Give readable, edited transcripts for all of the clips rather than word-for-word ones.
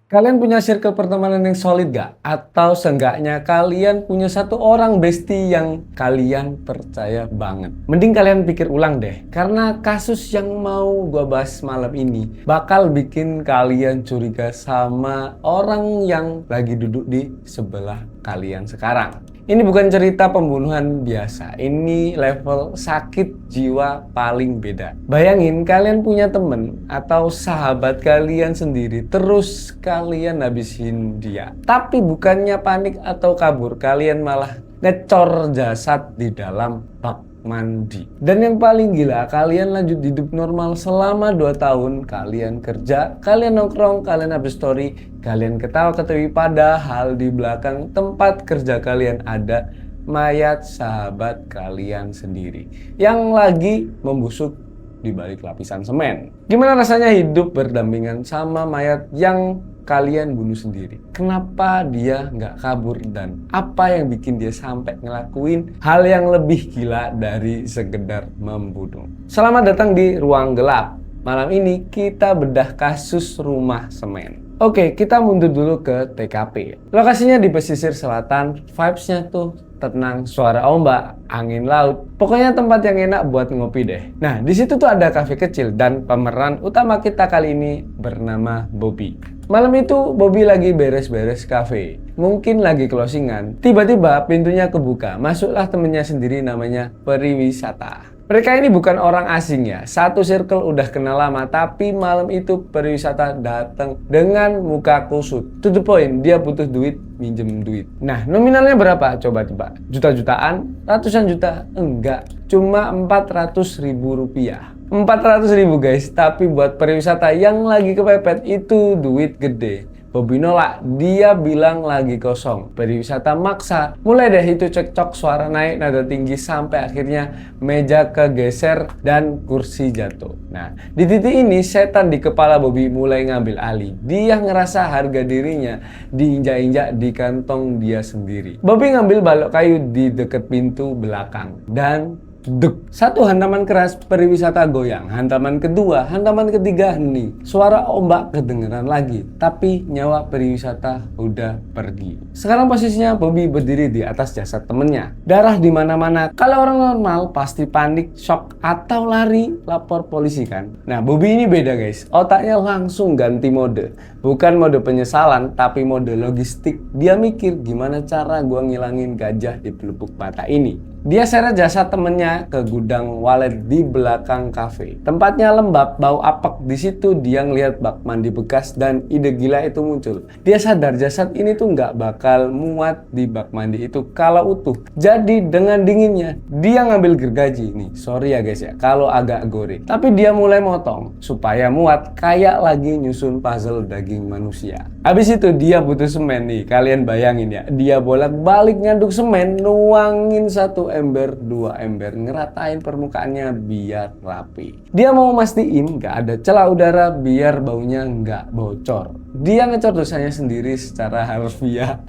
Kalian punya circle pertemanan yang solid gak? Atau seenggaknya kalian punya satu orang bestie yang kalian percaya banget? Mending kalian pikir ulang deh. Karena kasus yang mau gua bahas malam ini bakal bikin kalian curiga sama orang yang lagi duduk di sebelah kalian sekarang. Ini bukan cerita pembunuhan biasa, ini level sakit jiwa paling beda. Bayangin kalian punya temen atau sahabat kalian sendiri, terus kalian habisin dia. Tapi bukannya panik atau kabur, kalian malah ngecor jasad di dalam bak mandi. Dan yang paling gila, kalian lanjut hidup normal selama 2 tahun. Kalian kerja, kalian nongkrong, kalian habis story, kalian ketawa-ketawi, padahal di belakang tempat kerja kalian ada mayat sahabat kalian sendiri yang lagi membusuk di balik lapisan semen. Gimana rasanya hidup berdampingan sama mayat yang kalian bunuh sendiri? Kenapa dia nggak kabur dan apa yang bikin dia sampai ngelakuin hal yang lebih gila dari sekedar membunuh? Selamat datang di Ruang Gelap. Malam ini kita bedah kasus rumah semen. Oke, kita mundur dulu ke TKP. Lokasinya di pesisir selatan, vibes-nya tuh tenang, suara ombak, angin laut. Pokoknya tempat yang enak buat ngopi deh. Nah, di situ tuh ada kafe kecil dan pemeran utama kita kali ini bernama Bobby. Malam itu Bobby lagi beres-beres kafe. Mungkin lagi closingan. Tiba-tiba pintunya kebuka. Masuklah temennya sendiri namanya Periwisata. Mereka ini bukan orang asing ya, satu circle udah kenal lama, tapi malam itu Periwisata datang dengan muka kusut. To the point, dia butuh duit, minjem duit. Nah, nominalnya berapa? Coba tebak. Juta-jutaan? Ratusan juta? Enggak, cuma 400.000 rupiah. 400.000 guys, tapi buat Periwisata yang lagi kepepet itu duit gede. Bobby nolak, dia bilang lagi kosong. Periwisata maksa. Mulai deh itu cekcok, suara naik nada tinggi sampai akhirnya meja kegeser dan kursi jatuh. Nah, di titik ini setan di kepala Bobby mulai ngambil alih. Dia ngerasa harga dirinya diinjak-injak di kantong dia sendiri. Bobby ngambil balok kayu di dekat pintu belakang dan duk. Satu hantaman keras, Periwisata goyang. Hantaman kedua, hantaman ketiga, hening. Suara ombak kedengeran lagi, tapi nyawa Periwisata udah pergi. Sekarang posisinya Bobby berdiri di atas jasad temennya. Darah di mana-mana. Kalau orang normal pasti panik, shock, atau lari lapor polisi kan. Nah, Bobby ini beda guys. Otaknya langsung ganti mode. Bukan mode penyesalan, tapi mode logistik. Dia mikir gimana cara gua ngilangin gajah di pelupuk mata ini. Dia seret jasad temennya ke gudang walet di belakang kafe. Tempatnya lembab, bau apek. Di situ dia ngelihat bak mandi bekas dan ide gila itu muncul. Dia sadar jasad ini tuh nggak bakal muat di bak mandi itu kalau utuh. Jadi dengan dinginnya dia ngambil gergaji. Nih, sorry ya guys ya kalau agak gore. Tapi dia mulai motong supaya muat kayak lagi nyusun puzzle daging manusia. Habis itu dia butuh semen nih. Kalian bayangin ya, dia bolak-balik ngaduk semen, nuangin 1 ember, 2 ember, ngeratain permukaannya biar rapi. Dia mau mastiin nggak ada celah udara biar baunya nggak bocor. Dia ngecor dosanya sendiri secara harfiah.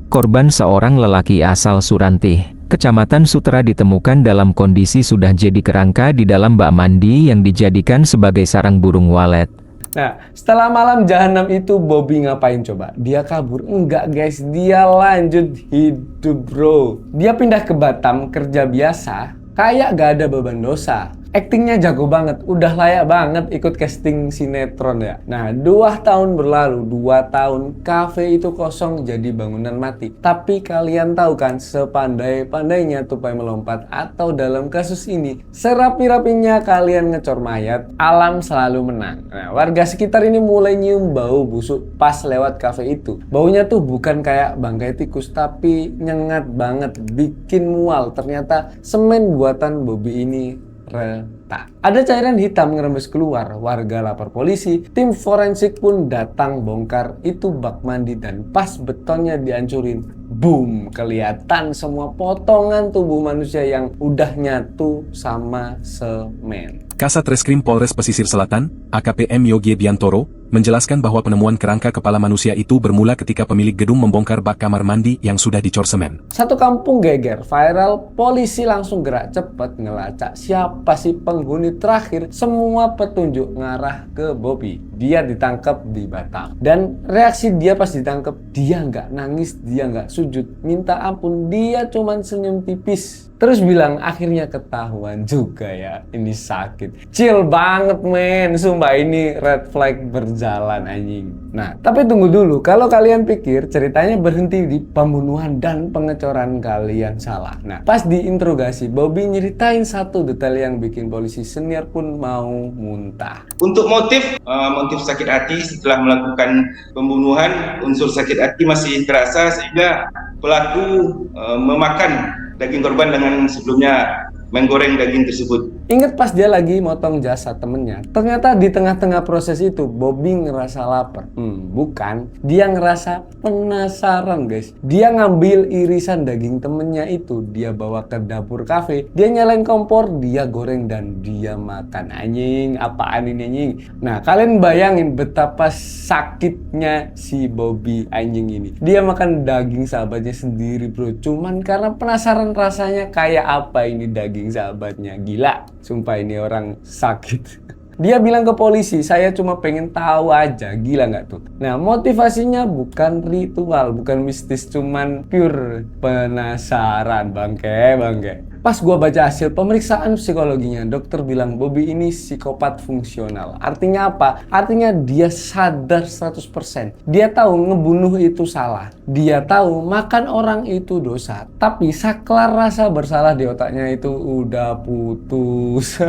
Korban seorang lelaki asal Surantih, Kecamatan Sutra ditemukan dalam kondisi sudah jadi kerangka di dalam bak mandi yang dijadikan sebagai sarang burung walet. Nah, setelah malam jahanam itu Bobby ngapain coba? Dia kabur? Enggak guys, dia lanjut hidup bro. Dia pindah ke Batam kerja biasa, kayak gak ada beban dosa. Aktingnya jago banget, udah layak banget ikut casting sinetron ya. Nah, 2 tahun berlalu, 2 tahun kafe itu kosong jadi bangunan mati. Tapi kalian tahu kan, sepandai-pandainya tupai melompat atau dalam kasus ini, serapi-rapinya kalian ngecor mayat, alam selalu menang. Nah, warga sekitar ini mulai nyium bau busuk pas lewat kafe itu. Baunya tuh bukan kayak bangkai tikus, tapi nyengat banget, bikin mual. Ternyata semen buatan Bobby ini retak. Ada cairan hitam ngerembes keluar. Warga lapor polisi. Tim forensik pun datang bongkar itu bak mandi dan pas betonnya dihancurin, boom, kelihatan semua potongan tubuh manusia yang udah nyatu sama semen. Kasat Reskrim Polres Pesisir Selatan, AKP M. Yogi Biantoro, menjelaskan bahwa penemuan kerangka kepala manusia itu bermula ketika pemilik gedung membongkar bak kamar mandi yang sudah dicor semen. Satu kampung geger, viral, polisi langsung gerak cepat ngelacak siapa sih penghuni terakhir. Semua petunjuk ngarah ke Bobby. dia ditangkap di Batam. Dan reaksi dia pas ditangkap, dia nggak nangis, dia nggak sujud, minta ampun, dia cuman senyum tipis. Terus bilang akhirnya ketahuan juga ya, ini sakit. Chill banget men, sumpah ini red flag berjalan anjing. Nah, tapi tunggu dulu, kalau kalian pikir ceritanya berhenti di pembunuhan dan pengecoran, kalian salah. Nah, pas diinterogasi, Bobby nyeritain satu detail yang bikin polisi senior pun mau muntah. Untuk motif sakit hati setelah melakukan pembunuhan, unsur sakit hati masih terasa sehingga pelaku memakan daging korban dengan sebelumnya menggoreng daging tersebut. Ingat pas dia lagi motong jasad temennya, ternyata di tengah-tengah proses itu Bobby ngerasa lapar. Bukan, dia ngerasa penasaran guys. Dia ngambil irisan daging temennya itu, dia bawa ke dapur kafe, dia nyalain kompor, dia goreng dan dia makan. Anjing, apaan ini anjing? Nah, kalian bayangin betapa sakitnya si Bobby anjing ini. Dia makan daging sahabatnya sendiri bro, cuman karena penasaran rasanya kayak apa ini daging sahabatnya. Gila. Sumpah ini orang sakit. Dia bilang ke polisi, saya cuma pengen tahu aja. Gila nggak tuh? Nah, motivasinya bukan ritual, bukan mistis, cuman pure penasaran. Bangke. Pas gua baca hasil pemeriksaan psikologinya, dokter bilang Bobby ini psikopat fungsional. Artinya apa? Artinya dia sadar 100%. Dia tahu ngebunuh itu salah. Dia tahu makan orang itu dosa. Tapi saklar rasa bersalah di otaknya itu udah putus.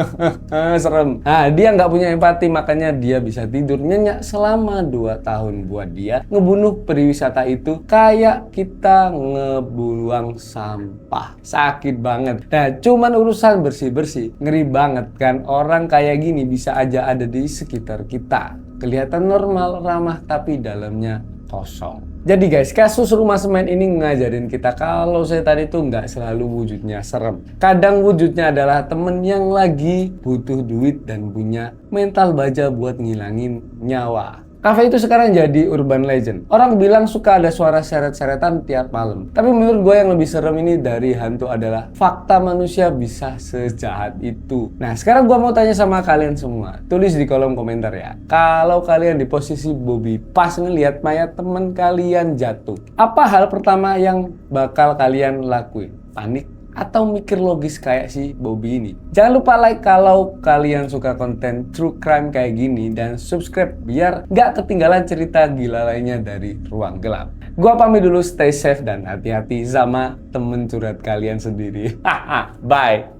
Serem. Nah, dia nggak punya empati, makanya dia bisa tidur nyenyak selama 2 tahun. Buat dia, ngebunuh periwisata itu kayak kita ngebuang sampah. Sakit banget. Nah, cuman urusan bersih-bersih. Ngeri banget kan, orang kayak gini bisa aja ada di sekitar kita. Kelihatan normal, ramah, tapi dalamnya kosong. Jadi guys, kasus rumah semen ini ngajarin kita kalau setan itu nggak selalu wujudnya serem. Kadang wujudnya adalah temen yang lagi butuh duit dan punya mental baja buat ngilangin nyawa. Kafe itu sekarang jadi urban legend. Orang bilang suka ada suara seret-seretan tiap malam. Tapi menurut gue yang lebih serem ini dari hantu adalah fakta manusia bisa sejahat itu. Nah, sekarang gue mau tanya sama kalian semua. Tulis di kolom komentar ya. Kalau kalian di posisi Bobby pas ngelihat mayat teman kalian jatuh, apa hal pertama yang bakal kalian lakuin? Panik? Atau mikir logis kayak si Bobby ini? Jangan lupa like kalau kalian suka konten true crime kayak gini, dan subscribe biar nggak ketinggalan cerita gila lainnya dari Ruang Gelap. Gua pamit dulu, stay safe dan hati-hati sama temen curhat kalian sendiri. Bye.